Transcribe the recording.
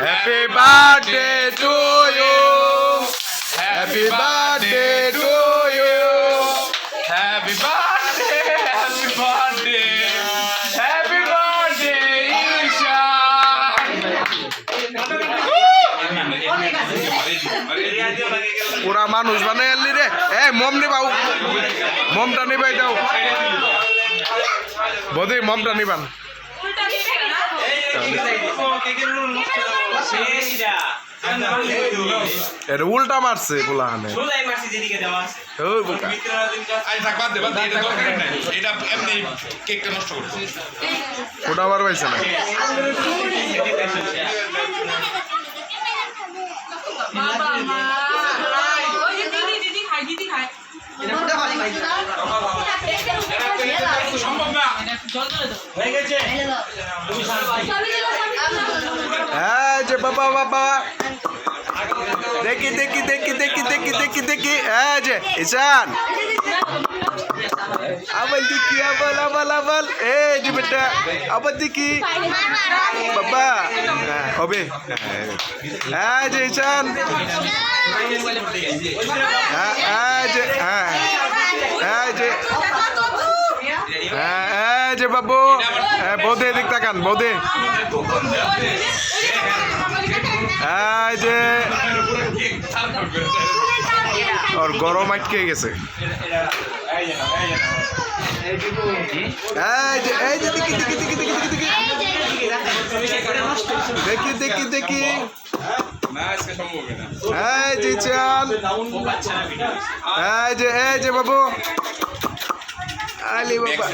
Happy birthday to you, happy birthday to you, happy birthday, happy birthday, happy birthday Ishan. পুরা মানুষ বানাই আনলি রে। এ মম নিবাও, মমটা নিবাই দাও বদি, মমটা নিবান। এটা উল্টা মারছে পোলাহানে। ওটা আবার পাইছে না। যে বাবা বাবা দেখি দেখি দেখি দেখি দেখি দেখি দেখি যে ঈশান আবার দেখি, আবার আবার আবার যে বেটা আবার দেখি বাবা হবে। যে ঈশান যে যে বাবু বৌদে দিক তাকান, বৌদে যে ওর গরম আটকে গেছে। দেখি দেখি দেখি দেখি দেখি দেখি দেখি যে চাল যে বাবু আলি বাবা